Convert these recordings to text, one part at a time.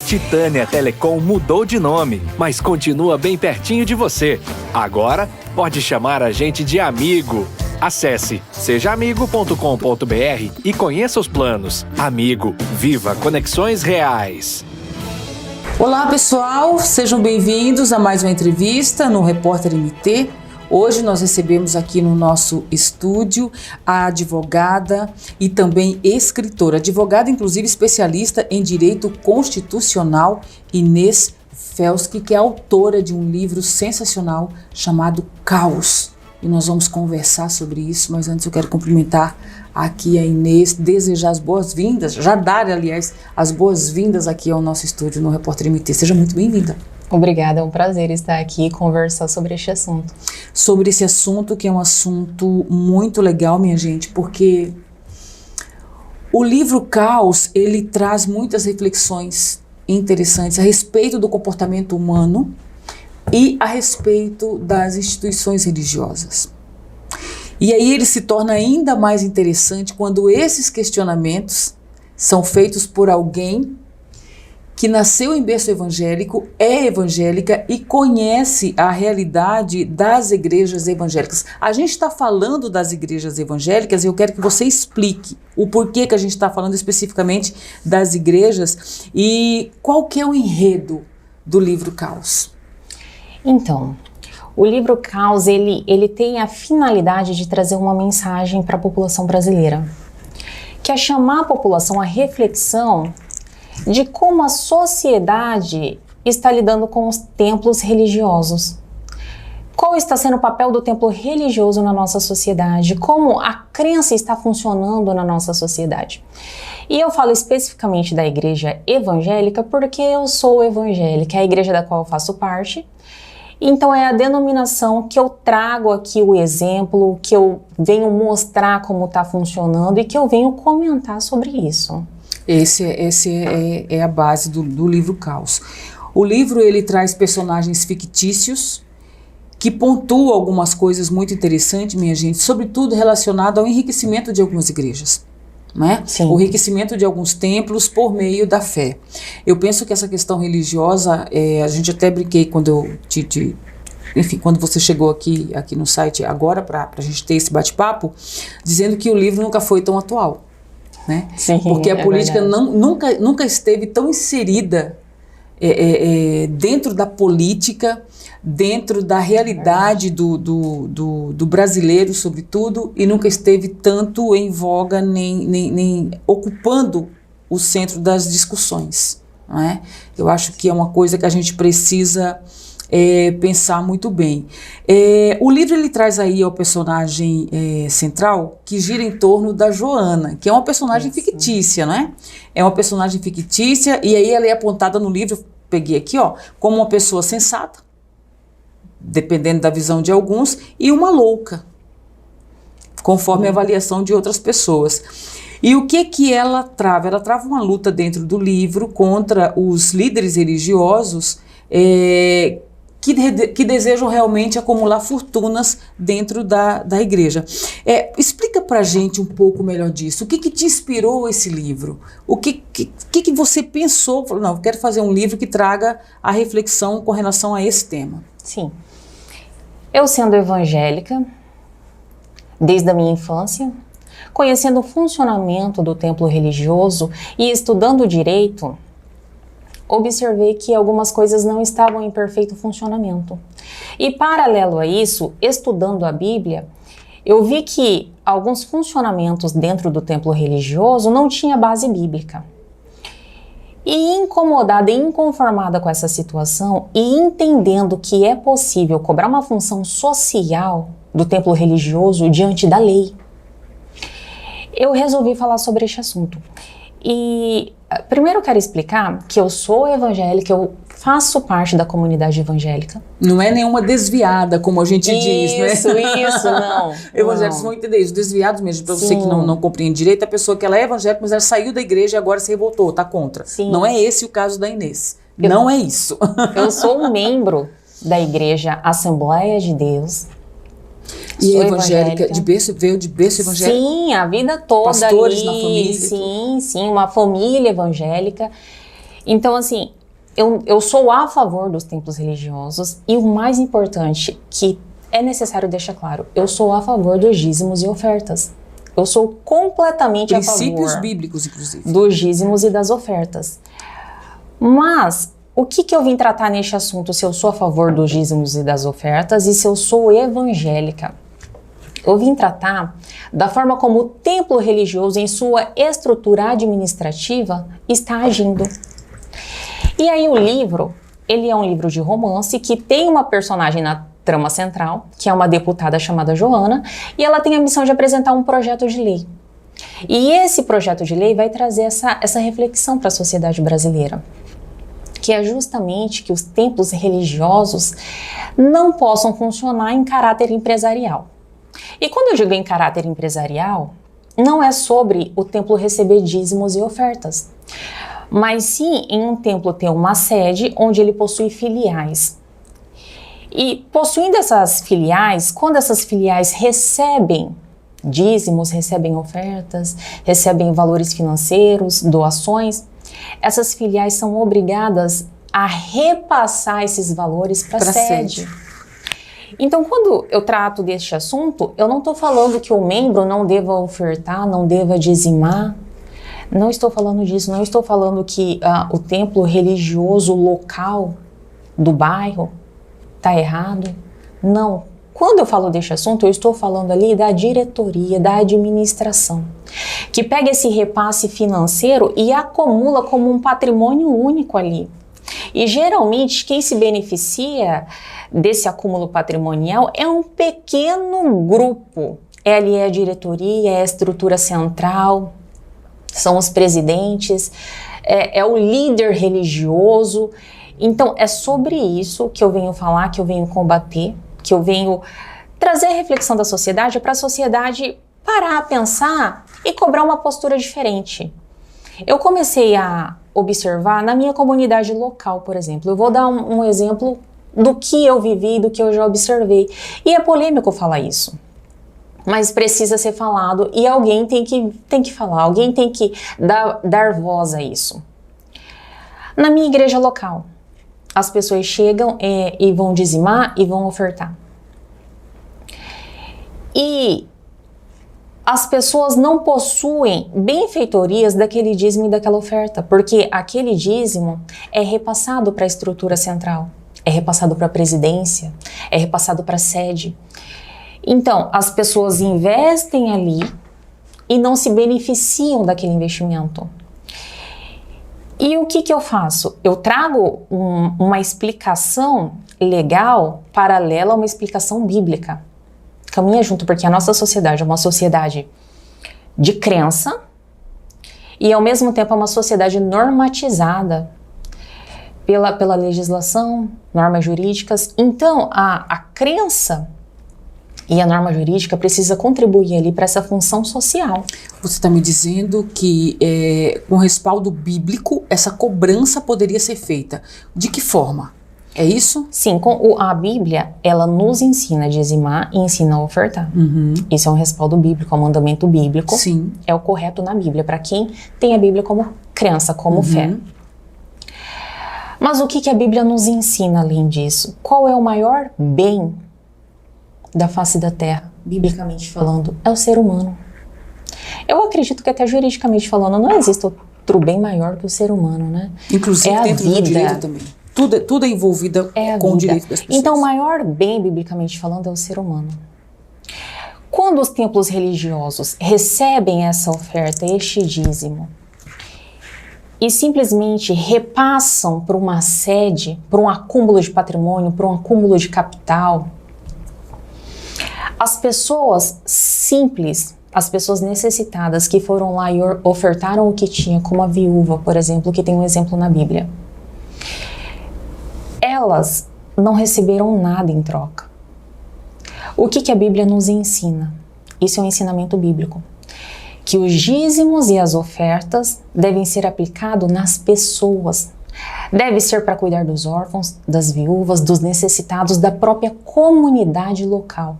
Titânia Telecom mudou de nome, mas continua bem pertinho de você. Agora, pode chamar a gente de amigo. Acesse sejaamigo.com.br e conheça os planos. Amigo, viva conexões reais. Olá pessoal, sejam bem-vindos a mais uma entrevista no Repórter MT. Hoje nós recebemos aqui no nosso estúdio a advogada e também escritora, advogada inclusive especialista em direito constitucional, Inês Felski, que é autora de um livro sensacional chamado Caos. E nós vamos conversar sobre isso, mas antes eu quero cumprimentar aqui a Inês, desejar as boas-vindas, já dar, aliás, as boas-vindas aqui ao nosso estúdio no Repórter MT. Seja muito bem-vinda. Obrigada, é um prazer estar aqui e conversar sobre este assunto. Sobre esse assunto, que é um assunto muito legal, minha gente, porque o livro Caos, ele traz muitas reflexões interessantes a respeito do comportamento humano e a respeito das instituições religiosas. E aí ele se torna ainda mais interessante quando esses questionamentos são feitos por alguém que nasceu em berço evangélico, é evangélica e conhece a realidade das igrejas evangélicas. A gente está falando das igrejas evangélicas e eu quero que você explique o porquê que a gente está falando especificamente das igrejas e qual que é o enredo do livro Caos. Então, o livro Caos, ele tem a finalidade de trazer uma mensagem para a população brasileira, que é chamar a população à reflexão de como a sociedade está lidando com os templos religiosos. Qual está sendo o papel do templo religioso na nossa sociedade? Como a crença está funcionando na nossa sociedade? E eu falo especificamente da igreja evangélica porque eu sou evangélica, é a igreja da qual eu faço parte. Então é a denominação que eu trago aqui o exemplo, que eu venho mostrar como está funcionando e que eu venho comentar sobre isso. Esse é a base do livro Caos. O livro ele traz personagens fictícios que pontuam algumas coisas muito interessantes, minha gente, sobretudo relacionado ao enriquecimento de algumas igrejas. Né? O enriquecimento de alguns templos por meio da fé. Eu penso que essa questão religiosa, a gente até brinquei quando eu enfim, quando você chegou aqui no site agora para a gente ter esse bate-papo, dizendo que o livro nunca foi tão atual, né? Sim, porque a política nunca esteve tão inserida dentro da política, dentro da realidade do brasileiro, sobretudo, e nunca esteve tanto em voga, nem ocupando o centro das discussões. Não é? Eu acho que é uma coisa que a gente precisa pensar muito bem. O livro ele traz aí o personagem central, que gira em torno da Joana, que é uma personagem fictícia, né? É uma personagem fictícia, e aí ela é apontada no livro, peguei aqui, ó, como uma pessoa sensata, dependendo da visão de alguns, e uma louca, conforme a avaliação de outras pessoas. E o que ela trava? Ela trava uma luta dentro do livro contra os líderes religiosos que desejam realmente acumular fortunas dentro da igreja. Explica pra gente um pouco melhor disso. O que te inspirou esse livro? O que você pensou? Falou, não, eu quero fazer um livro que traga a reflexão com relação a esse tema. Sim. Eu sendo evangélica, desde a minha infância, conhecendo o funcionamento do templo religioso e estudando direito, observei que algumas coisas não estavam em perfeito funcionamento. E paralelo a isso, estudando a Bíblia, eu vi que alguns funcionamentos dentro do templo religioso não tinham base bíblica. E incomodada e inconformada com essa situação e entendendo que é possível cobrar uma função social do templo religioso diante da lei, eu resolvi falar sobre este assunto. E primeiro eu quero explicar que eu sou evangélica, eu faço parte da comunidade evangélica. Não é nenhuma desviada, como a gente diz, né? Isso, não. Evangélicos vão entender isso, desviados mesmo, para você que não compreende direito, a pessoa que ela é evangélica, mas ela saiu da igreja e agora se revoltou, tá contra. Sim. Não é esse o caso da Inês. Não é isso. Eu sou um membro da igreja Assembleia de Deus. E é evangélica, veio de berço evangélico? Sim, a vida toda. Pastores ali, na família? Sim, uma família evangélica. Então, assim, eu sou a favor dos templos religiosos e o mais importante, que é necessário deixar claro, eu sou a favor dos dízimos e ofertas. Eu sou completamente a favor. Princípios bíblicos, inclusive. Dos dízimos e das ofertas. Mas o que eu vim tratar neste assunto, se eu sou a favor dos dízimos e das ofertas e se eu sou evangélica? Eu vim tratar da forma como o templo religioso, em sua estrutura administrativa, está agindo. E aí o livro, ele é um livro de romance que tem uma personagem na trama central, que é uma deputada chamada Joana, e ela tem a missão de apresentar um projeto de lei. E esse projeto de lei vai trazer essa reflexão para a sociedade brasileira, que é justamente que os templos religiosos não possam funcionar em caráter empresarial. E quando eu digo em caráter empresarial, não é sobre o templo receber dízimos e ofertas, mas sim em um templo ter uma sede onde ele possui filiais. E possuindo essas filiais, quando essas filiais recebem dízimos, recebem ofertas, recebem valores financeiros, doações, essas filiais são obrigadas a repassar esses valores para a sede. Então, quando eu trato deste assunto, eu não estou falando que o membro não deva ofertar, não deva dizimar. Não estou falando disso, não estou falando que o templo religioso local do bairro está errado. Não. Quando eu falo deste assunto, eu estou falando ali da diretoria, da administração, que pega esse repasse financeiro e acumula como um patrimônio único ali. E geralmente quem se beneficia desse acúmulo patrimonial é um pequeno grupo. Ali é a diretoria, é a estrutura central, são os presidentes, é o líder religioso. Então é sobre isso que eu venho falar, que eu venho combater, que eu venho trazer a reflexão da sociedade para a sociedade parar a pensar e cobrar uma postura diferente. Eu comecei a observar na minha comunidade local, por exemplo. Eu vou dar um exemplo do que eu vivi, do que eu já observei. E é polêmico falar isso, mas precisa ser falado e alguém tem que falar, alguém tem que dar voz a isso. Na minha igreja local, as pessoas chegam e vão dizimar e vão ofertar. E as pessoas não possuem benfeitorias daquele dízimo e daquela oferta, porque aquele dízimo é repassado para a estrutura central, é repassado para a presidência, é repassado para a sede. Então, as pessoas investem ali e não se beneficiam daquele investimento. E o que eu faço? Eu trago uma explicação legal paralela a uma explicação bíblica. Caminha junto, porque a nossa sociedade é uma sociedade de crença e ao mesmo tempo é uma sociedade normatizada pela legislação, normas jurídicas. Então a crença e a norma jurídica precisa contribuir ali para essa função social. Você está me dizendo que com respaldo bíblico essa cobrança poderia ser feita. De que forma? É isso? Sim, a Bíblia, ela nos ensina a dizimar e ensina a ofertar. Uhum. Isso é um respaldo bíblico, é um mandamento bíblico. Sim. É o correto na Bíblia, para quem tem a Bíblia como crença, como fé. Mas o que a Bíblia nos ensina além disso? Qual é o maior bem da face da terra, biblicamente falando? É o ser humano. Eu acredito que até juridicamente falando, não existe outro bem maior que o ser humano, né? Inclusive dentro do direito também. Tudo é envolvido com o direito das pessoas. Então, o maior bem, biblicamente falando, é o ser humano. Quando os templos religiosos recebem essa oferta, este dízimo, e simplesmente repassam para uma sede, para um acúmulo de patrimônio, para um acúmulo de capital, as pessoas simples, as pessoas necessitadas que foram lá e ofertaram o que tinha, como a viúva, por exemplo, que tem um exemplo na Bíblia, elas não receberam nada em troca. O que a Bíblia nos ensina? Isso é um ensinamento bíblico. Que os dízimos e as ofertas devem ser aplicados nas pessoas. Deve ser para cuidar dos órfãos, das viúvas, dos necessitados, da própria comunidade local.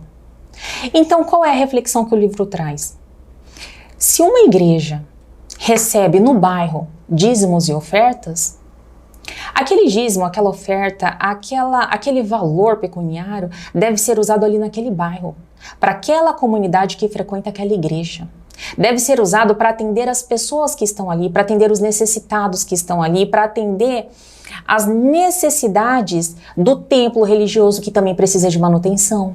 Então, qual é a reflexão que o livro traz? Se uma igreja recebe no bairro dízimos e ofertas, Aquele dízimo, aquela oferta, aquele valor pecuniário deve ser usado ali naquele bairro, para aquela comunidade que frequenta aquela igreja. Deve ser usado para atender as pessoas que estão ali, para atender os necessitados que estão ali, para atender as necessidades do templo religioso que também precisa de manutenção.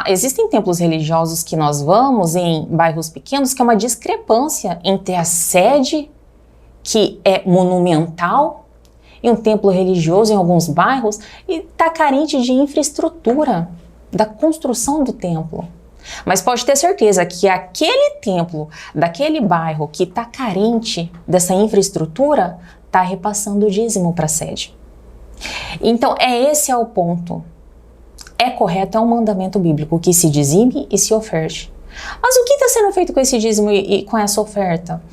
Existem templos religiosos que nós vamos em bairros pequenos que é uma discrepância entre a sede, que é monumental, e um templo religioso em alguns bairros e está carente de infraestrutura da construção do templo. Mas pode ter certeza que aquele templo daquele bairro que está carente dessa infraestrutura está repassando o dízimo para a sede. Então, esse é o ponto. É correto, é um mandamento bíblico que se dizime e se oferte. Mas o que está sendo feito com esse dízimo e com essa oferta?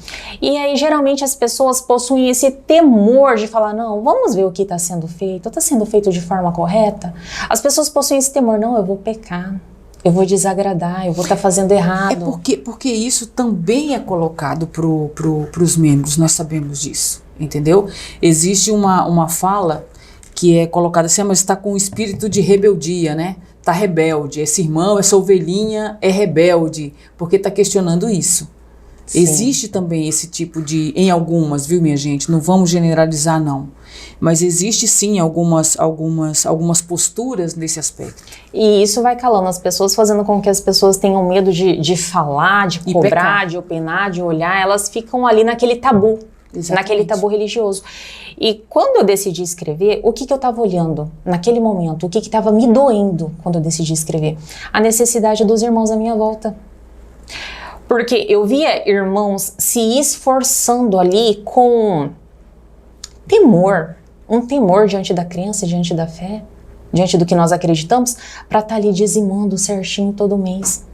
E aí, geralmente, as pessoas possuem esse temor de falar, não, vamos ver o que está sendo feito de forma correta? As pessoas possuem esse temor, não, eu vou pecar, eu vou desagradar, eu vou estar fazendo errado. Porque isso também é colocado para os membros, nós sabemos disso, entendeu? Existe uma fala que é colocada assim, mas está com um espírito de rebeldia, né? Está rebelde, esse irmão, essa ovelhinha é rebelde, porque está questionando isso. Sim. Existe também esse tipo de, em algumas, viu minha gente, não vamos generalizar não, mas existe sim algumas posturas nesse aspecto. E isso vai calando as pessoas, fazendo com que as pessoas tenham medo de falar, de cobrar, de opinar, de olhar, elas ficam ali naquele tabu. Exatamente. Naquele tabu religioso. E quando eu decidi escrever, o que eu estava olhando naquele momento? O que estava me doendo quando eu decidi escrever? A necessidade dos irmãos à minha volta. Porque eu via irmãos se esforçando ali com temor, um temor diante da crença, diante da fé, diante do que nós acreditamos, para estar ali dizimando certinho todo mês.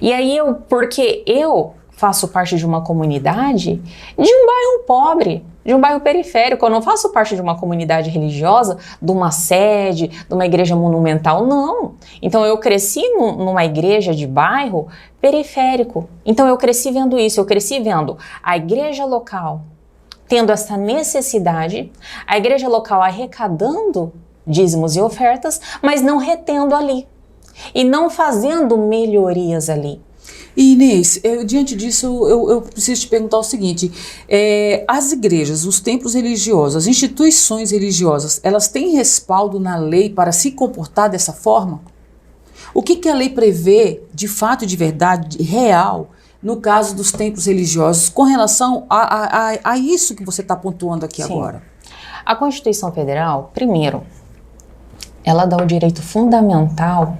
E aí porque eu faço parte de uma comunidade de um bairro pobre, de um bairro periférico. Eu não faço parte de uma comunidade religiosa, de uma sede, de uma igreja monumental, não. Então eu cresci numa igreja de bairro periférico. Então eu cresci vendo isso, eu cresci vendo a igreja local tendo essa necessidade, a igreja local arrecadando dízimos e ofertas, mas não retendo ali e não fazendo melhorias ali. E Inês, diante disso eu preciso te perguntar o seguinte, as igrejas, os templos religiosos, as instituições religiosas, elas têm respaldo na lei para se comportar dessa forma? O que a lei prevê de fato, de verdade, real, no caso dos templos religiosos, com relação a isso que você está pontuando aqui? Sim. Agora? A Constituição Federal, primeiro, ela dá o direito fundamental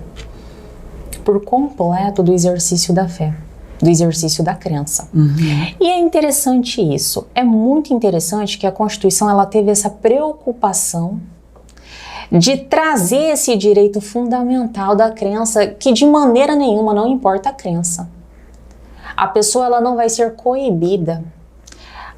por completo do exercício da fé, do exercício da crença. Uhum. E é interessante isso, é muito interessante que a Constituição ela teve essa preocupação de trazer esse direito fundamental da crença, que de maneira nenhuma, não importa a crença, a pessoa ela não vai ser coibida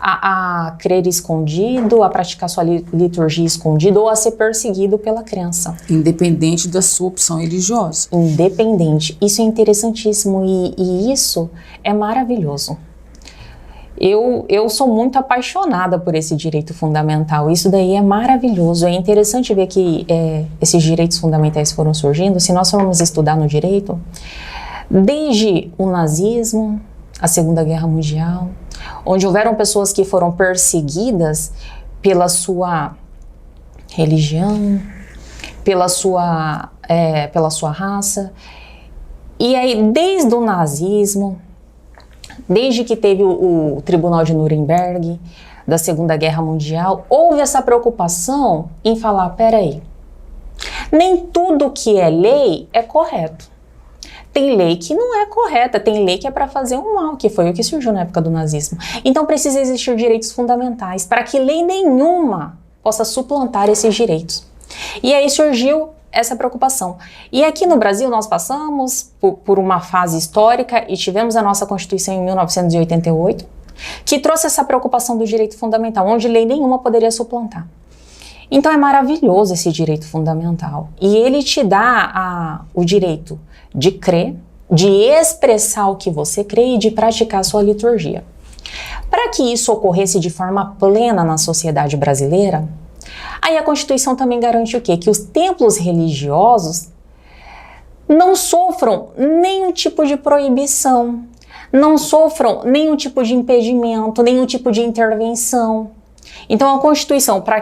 a crer escondido, a praticar sua liturgia escondido ou a ser perseguido pela crença. Independente da sua opção religiosa. Independente. Isso é interessantíssimo e isso é maravilhoso. Eu sou muito apaixonada por esse direito fundamental. Isso daí é maravilhoso. É interessante ver que esses direitos fundamentais foram surgindo. Se nós formos estudar no direito, desde o nazismo, a Segunda Guerra Mundial, onde houveram pessoas que foram perseguidas pela sua religião, pela sua raça. E aí, desde o nazismo, desde que teve o Tribunal de Nuremberg, da Segunda Guerra Mundial, houve essa preocupação em falar, peraí, nem tudo que é lei é correto. Tem lei que não é correta, tem lei que é para fazer um mal, que foi o que surgiu na época do nazismo. Então precisa existir direitos fundamentais para que lei nenhuma possa suplantar esses direitos. E aí surgiu essa preocupação. E aqui no Brasil nós passamos por uma fase histórica e tivemos a nossa Constituição em 1988, que trouxe essa preocupação do direito fundamental, onde lei nenhuma poderia suplantar. Então é maravilhoso esse direito fundamental. E ele te dá o direito de crer, de expressar o que você crê e de praticar a sua liturgia. Para que isso ocorresse de forma plena na sociedade brasileira, aí a Constituição também garante o quê? Que os templos religiosos não sofram nenhum tipo de proibição, não sofram nenhum tipo de impedimento, nenhum tipo de intervenção. Então a Constituição, para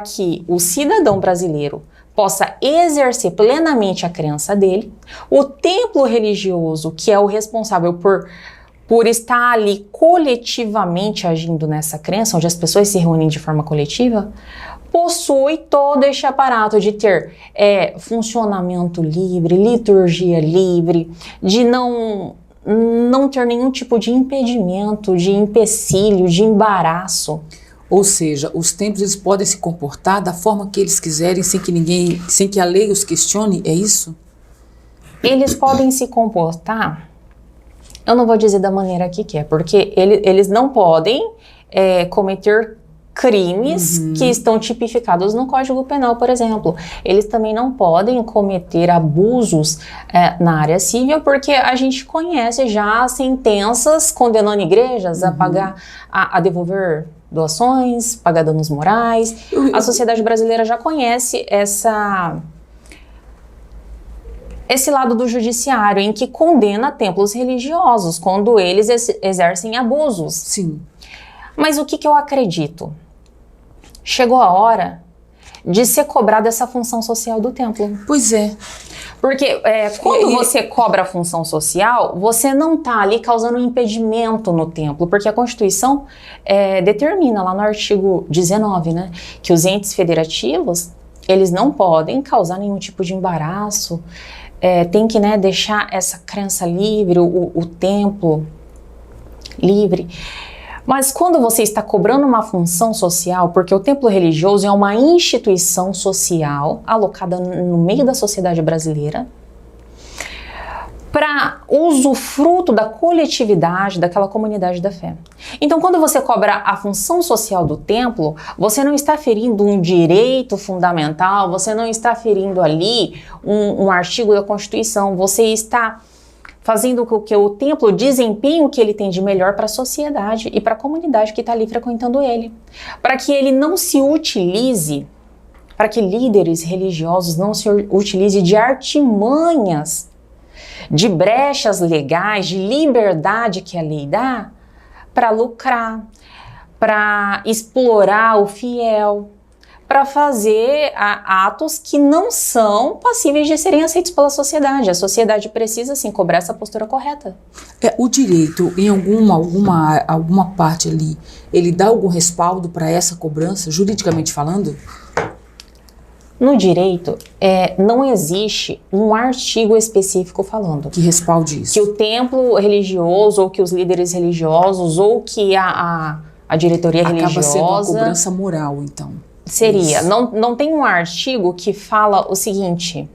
que o cidadão brasileiro possa exercer plenamente a crença dele, o templo religioso, que é o responsável por estar ali coletivamente agindo nessa crença, onde as pessoas se reúnem de forma coletiva, possui todo este aparato de ter funcionamento livre, liturgia livre, de não ter nenhum tipo de impedimento, de empecilho, de embaraço. Ou seja, os templos eles podem se comportar da forma que eles quiserem, sem que a lei os questione, é isso? Eles podem se comportar, eu não vou dizer da maneira que quer, porque eles não podem cometer crimes que estão tipificados no Código Penal, por exemplo. Eles também não podem cometer abusos na área civil, porque a gente conhece já sentenças condenando igrejas a pagar, a devolver doações, pagar danos morais. A sociedade brasileira já conhece esse lado do judiciário, em que condena templos religiosos, quando eles exercem abusos. Sim. Mas o que eu acredito? Chegou a hora de ser cobrada essa função social do templo. Pois é. Porque quando você cobra a função social, você não está ali causando um impedimento no templo, porque a Constituição determina lá no artigo 19, né, que os entes federativos, eles não podem causar nenhum tipo de embaraço, tem que, né, deixar essa crença livre, o templo livre. Mas quando você está cobrando uma função social, porque o templo religioso é uma instituição social alocada no meio da sociedade brasileira, para usufruto da coletividade, daquela comunidade da fé. Então, quando você cobra a função social do templo, você não está ferindo um direito fundamental, você não está ferindo ali um artigo da Constituição, você está fazendo com que o templo desempenhe o que ele tem de melhor para a sociedade e para a comunidade que está ali frequentando ele. Para que ele não se utilize, para que líderes religiosos não se utilizem de artimanhas, de brechas legais, de liberdade que a lei dá, para lucrar, para explorar o fiel, para fazer atos que não são passíveis de serem aceitos pela sociedade. A sociedade precisa, sim, cobrar essa postura correta. O direito, em alguma parte ali, ele dá algum respaldo para essa cobrança, juridicamente falando? No direito, não existe um artigo específico falando. Que respalde isso? Que o templo religioso, ou que os líderes religiosos, ou que a diretoria religiosa... Acaba sendo uma cobrança moral, então. Seria. Não tem um artigo que fala o seguinte: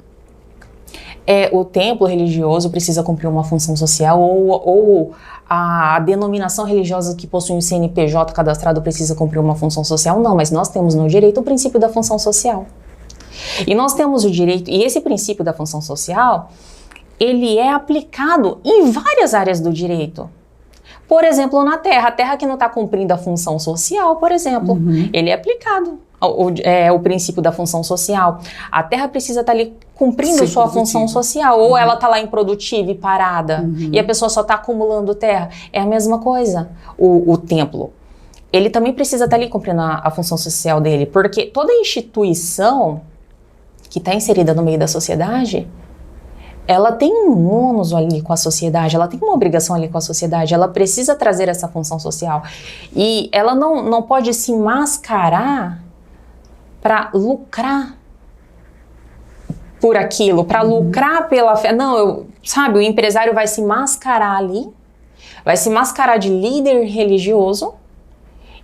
o templo religioso precisa cumprir uma função social, ou a denominação religiosa que possui um CNPJ cadastrado precisa cumprir uma função social. Não, mas nós temos no direito o princípio da função social. E nós temos o direito, e esse princípio da função social, ele é aplicado em várias áreas do direito. Por exemplo, na terra. A terra que não está cumprindo a função social, por exemplo, ele é aplicado. O princípio da função social. A terra precisa estar ali cumprindo sua função social, ou ela está lá improdutiva e parada, e a pessoa só está acumulando terra. É a mesma coisa. O templo, ele também precisa estar ali cumprindo a função social dele, porque toda instituição que está inserida no meio da sociedade, ela tem um ônus ali com a sociedade, ela tem uma obrigação ali com a sociedade, ela precisa trazer essa função social. E ela não pode se mascarar para lucrar por aquilo, para lucrar pela fé. Não, o empresário vai se mascarar ali, vai se mascarar de líder religioso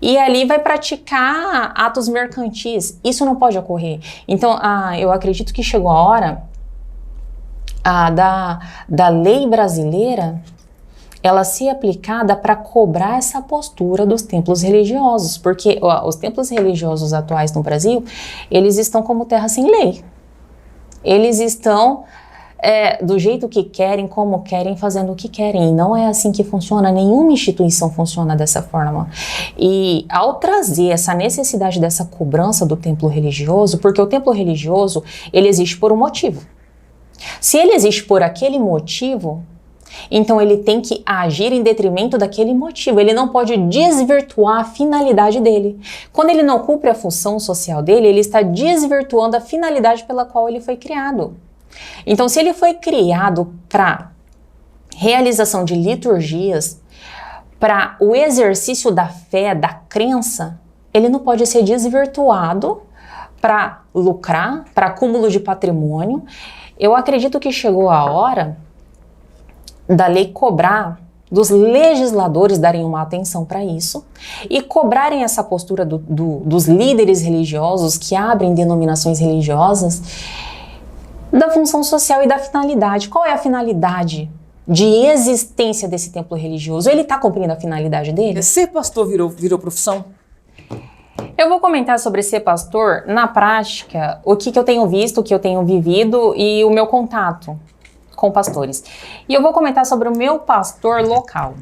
e ali vai praticar atos mercantis. Isso não pode ocorrer. Então, eu acredito que chegou a hora da lei brasileira ela ser aplicada para cobrar essa postura dos templos religiosos, porque os templos religiosos atuais no Brasil, eles estão como terra sem lei. Eles estão do jeito que querem, como querem, fazendo o que querem. E não é assim que funciona, nenhuma instituição funciona dessa forma. E ao trazer essa necessidade dessa cobrança do templo religioso, porque o templo religioso, ele existe por um motivo. Se ele existe por aquele motivo, então ele tem que agir em detrimento daquele motivo, ele não pode desvirtuar a finalidade dele. Quando ele não cumpre a função social dele, ele está desvirtuando a finalidade pela qual ele foi criado. Então, se ele foi criado para realização de liturgias, para o exercício da fé, da crença, ele não pode ser desvirtuado para lucrar, para acúmulo de patrimônio. Eu acredito que chegou a hora da lei cobrar, dos legisladores darem uma atenção para isso e cobrarem essa postura dos líderes religiosos que abrem denominações religiosas da função social e da finalidade. Qual é a finalidade de existência desse templo religioso? Ele está cumprindo a finalidade dele? Ser pastor virou profissão? Eu vou comentar sobre ser pastor na prática, o que eu tenho visto, o que eu tenho vivido e o meu contato com pastores. E eu vou comentar sobre o meu pastor local.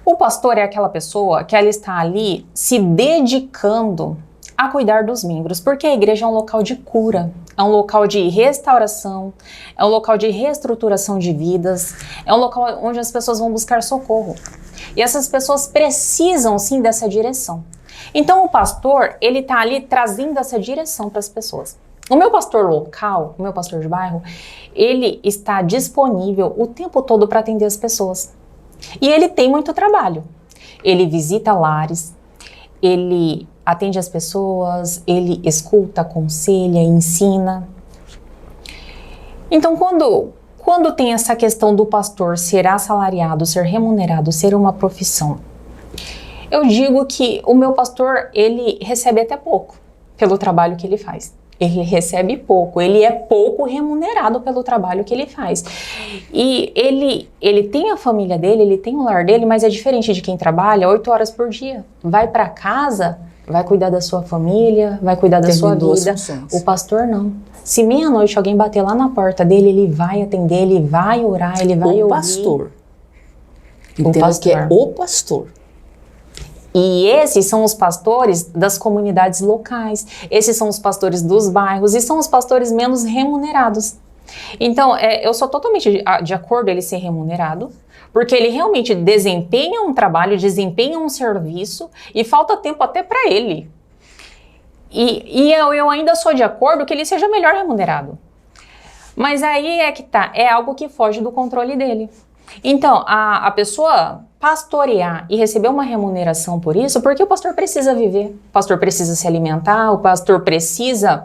O pastor é aquela pessoa que ela está ali se dedicando a cuidar dos membros, porque a igreja é um local de cura, é um local de restauração, é um local de reestruturação de vidas, é um local onde as pessoas vão buscar socorro. E essas pessoas precisam sim dessa direção. Então o pastor, ele está ali trazendo essa direção para as pessoas. O meu pastor local, o meu pastor de bairro, ele está disponível o tempo todo para atender as pessoas. E ele tem muito trabalho. Ele visita lares, ele atende as pessoas, ele escuta, aconselha, ensina. Então, quando tem essa questão do pastor ser assalariado, ser remunerado, ser uma profissão, eu digo que o meu pastor, ele recebe até pouco pelo trabalho que ele faz. Ele recebe pouco, ele é pouco remunerado pelo trabalho que ele faz. E ele tem a família dele, ele tem o lar dele, mas é diferente de quem trabalha 8 horas por dia. Vai para casa, vai cuidar da sua família, vai cuidar da sua vida. O pastor não. Se meia-noite alguém bater lá na porta dele, ele vai atender, ele vai orar, ele vai ouvir. O pastor. Entenda que é o pastor. E esses são os pastores das comunidades locais, esses são os pastores dos bairros e são os pastores menos remunerados. Então, eu sou totalmente de acordo ele ser remunerado, porque ele realmente desempenha um trabalho, desempenha um serviço e falta tempo até para ele. E eu ainda sou de acordo que ele seja melhor remunerado. Mas aí é que tá, é algo que foge do controle dele. Então, a pessoa pastorear e receber uma remuneração por isso, porque o pastor precisa viver, o pastor precisa se alimentar, o pastor precisa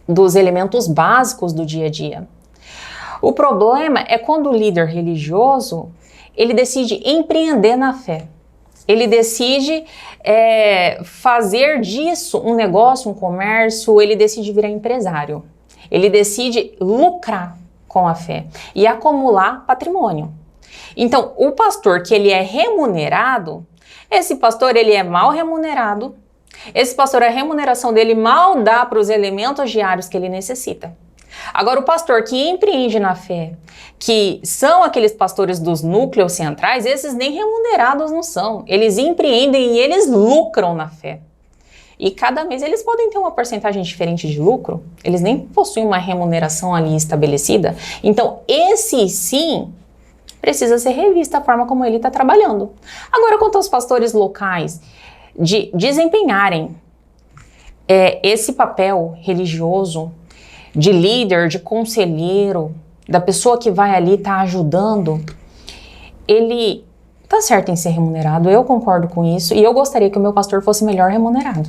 dos elementos básicos do dia a dia. O problema é quando o líder religioso, ele decide empreender na fé. Ele decide fazer disso um negócio, um comércio, ele decide virar empresário. Ele decide lucrar com a fé e acumular patrimônio. Então, o pastor que ele é remunerado, esse pastor ele é mal remunerado, esse pastor a remuneração dele mal dá para os elementos diários que ele necessita. Agora, o pastor que empreende na fé, que são aqueles pastores dos núcleos centrais, esses nem remunerados não são. Eles empreendem e eles lucram na fé. E cada mês eles podem ter uma porcentagem diferente de lucro, eles nem possuem uma remuneração ali estabelecida. Então, esse sim precisa ser revista a forma como ele está trabalhando. Agora, quanto aos pastores locais, de desempenharem esse papel religioso, de líder, de conselheiro, da pessoa que vai ali estar ajudando, ele está certo em ser remunerado, eu concordo com isso, e eu gostaria que o meu pastor fosse melhor remunerado.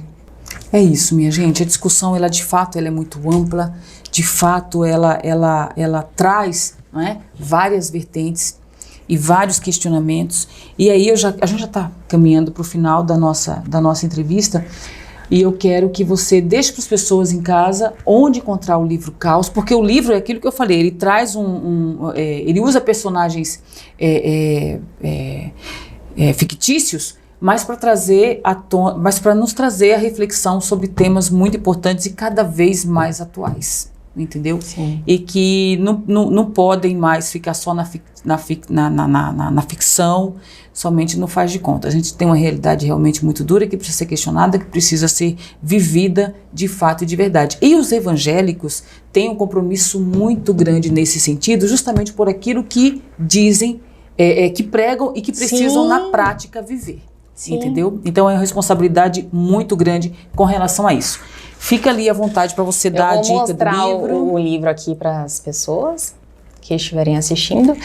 É isso, minha gente, a discussão, ela de fato ela é muito ampla, de fato ela traz, não é, várias vertentes e vários questionamentos, e aí a gente já está caminhando para o final da nossa entrevista, e eu quero que você deixe para as pessoas em casa onde encontrar o livro Caos, porque o livro é aquilo que eu falei, ele traz ele usa personagens fictícios, mas para nos trazer a reflexão sobre temas muito importantes e cada vez mais atuais. entendeu? Sim. E que não podem mais ficar só na ficção, somente no faz de conta. A gente tem uma realidade realmente muito dura que precisa ser questionada, que precisa ser vivida de fato e de verdade. E os evangélicos têm um compromisso muito grande nesse sentido, justamente por aquilo que dizem, que pregam e que precisam Sim. na prática viver. Sim. Entendeu? Então é uma responsabilidade muito grande com relação a isso. Fica ali à vontade para você dar a dica do Eu vou mostrar livro. o livro aqui para as pessoas que estiverem assistindo.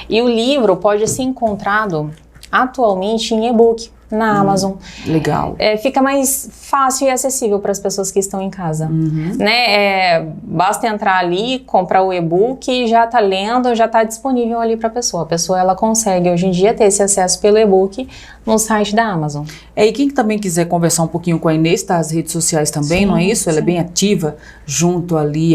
E o livro pode ser encontrado atualmente em e-book na Amazon. Legal. Fica mais fácil e acessível para as pessoas que estão em casa. Né? Basta entrar ali, comprar o e-book e já está lendo, já está disponível ali para a pessoa. A pessoa ela consegue hoje em dia ter esse acesso pelo e-book no site da Amazon. E quem também quiser conversar um pouquinho com a Inês, tá? As redes sociais também, Sim, não é isso? Ela é sim. bem ativa junto ali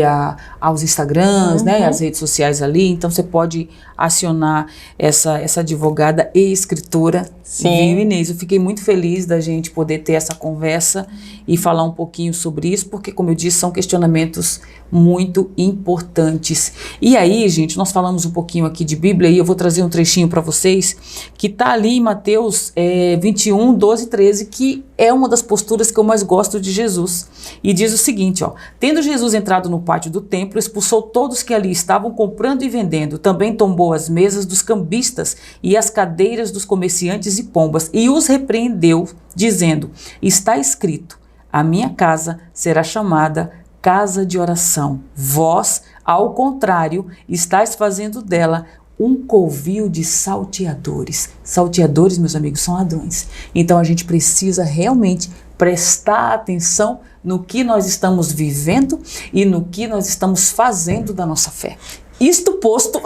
aos Instagrams, né? As redes sociais ali. Então você pode acionar essa advogada e escritora. Sim. Viu, Inês? Eu fiquei muito feliz da gente poder ter essa conversa e falar um pouquinho sobre isso, porque, como eu disse, são questionamentos muito importantes. E aí, gente, nós falamos um pouquinho aqui de Bíblia e eu vou trazer um trechinho para vocês que tá ali em Mateus 21, 12 e 13, que é uma das posturas que eu mais gosto de Jesus. E diz o seguinte, ó: tendo Jesus entrado no pátio do templo, expulsou todos que ali estavam comprando e vendendo. Também tombou as mesas dos cambistas e as cadeiras dos comerciantes e pombas, e os repreendeu, dizendo: está escrito, a minha casa será chamada casa de oração. Vós, ao contrário, estáis fazendo dela um covil de salteadores. Salteadores, meus amigos, são ladrões. Então a gente precisa realmente prestar atenção no que nós estamos vivendo e no que nós estamos fazendo da nossa fé. Isto posto,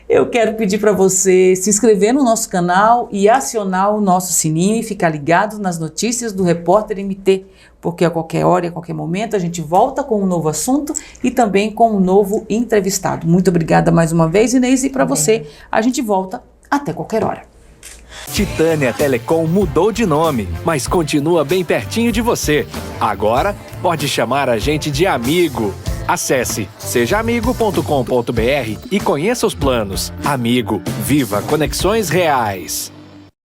eu quero pedir para você se inscrever no nosso canal e acionar o nosso sininho e ficar ligado nas notícias do Repórter MT, porque a qualquer hora e a qualquer momento a gente volta com um novo assunto e também com um novo entrevistado. Muito obrigada mais uma vez, Inês, e para você a gente volta até qualquer hora. Titânia Telecom mudou de nome, mas continua bem pertinho de você. Agora pode chamar a gente de amigo. Acesse sejaamigo.com.br e conheça os planos. Amigo, viva conexões reais.